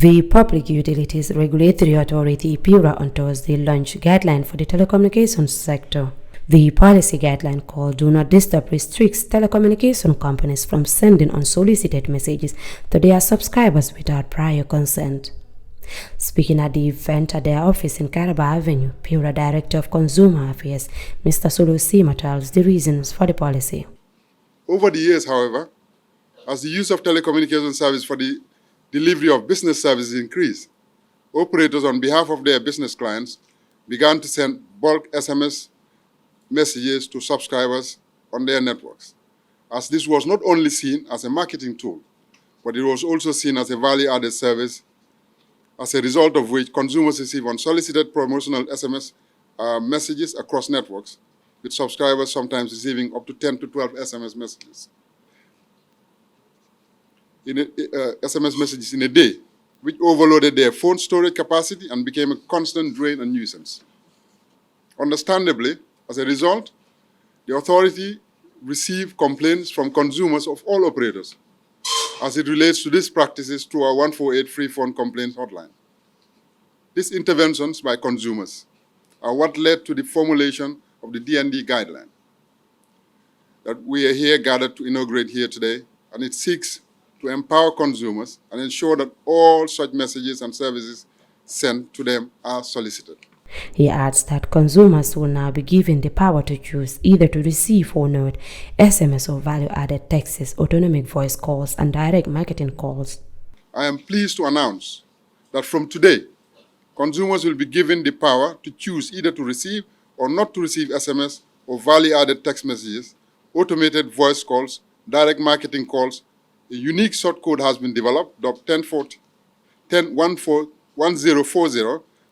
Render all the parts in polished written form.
The Public Utilities Regulatory Authority, Pura, on Thursday launched Guideline for the telecommunications sector. The policy guideline called Do Not Disturb restricts telecommunication companies from sending unsolicited messages to their subscribers without prior consent. Speaking at the event at their office in Caraba Avenue, Pura Director of Consumer Affairs, Mr. Solo Sima, tells the reasons for the policy. Over the years, however, as the use of telecommunication service for the delivery of business services increased, operators on behalf of their business clients began to send bulk SMS messages to subscribers on their networks, as this was not only seen as a marketing tool, but it was also seen as a value-added service, as a result of which consumers receive unsolicited promotional SMS messages across networks, with subscribers sometimes receiving up to 10 to 12 SMS messages in a day, which overloaded their phone storage capacity and became a constant drain and nuisance. Understandably, as a result, the authority received complaints from consumers of all operators as it relates to these practices through our 148 free phone complaints hotline. These interventions by consumers are what led to the formulation of the D&D guideline that we are here gathered to inaugurate here today, and it seeks to empower consumers and ensure that all such messages and services sent to them are solicited. He adds that consumers will now be given the power to choose either to receive or not SMS or value-added texts, autonomic voice calls, and direct marketing calls. I am pleased to announce that from today, consumers will be given the power to choose either to receive or not to receive SMS or value-added text messages, automated voice calls, direct marketing calls. A unique short code has been developed, .1040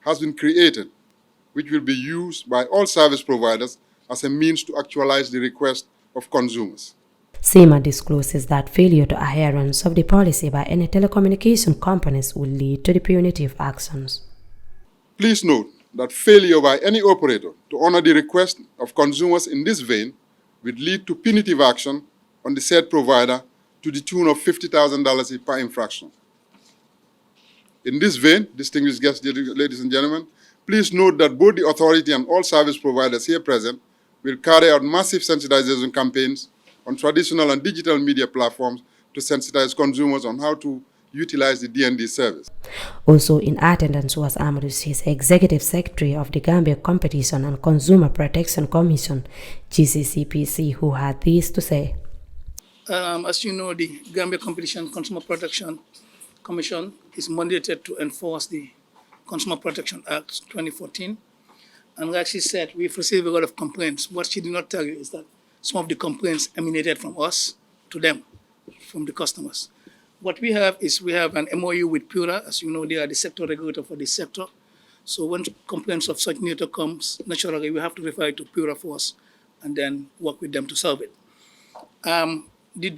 has been created, which will be used by all service providers as a means to actualize the request of consumers. SEMA discloses that failure to adherence of the policy by any telecommunication companies will lead to the punitive actions. Please note that failure by any operator to honor the request of consumers in this vein will lead to punitive action on the said provider to the tune of $50,000 per infraction. In this vein, distinguished guests, ladies and gentlemen, please note that both the authority and all service providers here present will carry out massive sensitization campaigns on traditional and digital media platforms to sensitize consumers on how to utilize the D&D service. Also in attendance was Amadou Cisse, Executive Secretary of the Gambia Competition and Consumer Protection Commission, GCCPC, who had this to say. As you know, the Gambia Competition Consumer Protection Commission is mandated to enforce the Consumer Protection Act 2014. And like she said, we've received a lot of complaints. What she did not tell you is that some of the complaints emanated from us to them, from the customers. What we have is we have an MOU with Pura. As you know, they are the sector regulator for this sector. So when complaints of such nature comes, naturally we have to refer it to Pura first and then work with them to solve it. The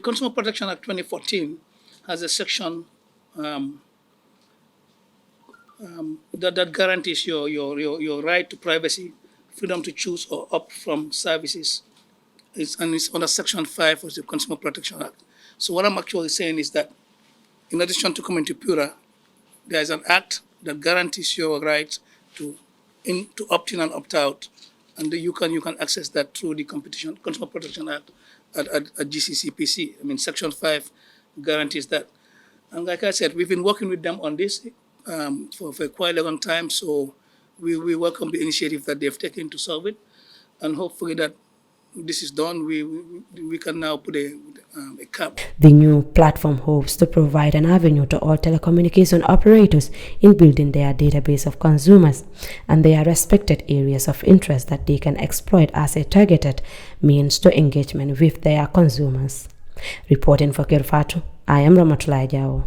Consumer Protection Act 2014 has a section that guarantees your right to privacy, freedom to choose or opt from services. It's under Section 5 of the Consumer Protection Act. So what I'm actually saying is that in addition to coming to Pura, there is an act that guarantees your right to opt in and opt out, and you can access that through the Consumer Protection Act at GCCPC. I mean, Section 5 guarantees that. And like I said, we've been working with them on this for quite a long time, so we welcome the initiative that they've taken to solve it, and hopefully that this is done, we can now put a cap. The new platform hopes to provide an avenue to all telecommunication operators in building their database of consumers and their respected areas of interest that they can exploit as a targeted means to engagement with their consumers. Reporting for Kerr, Fatou, I am Ramatulai Jao.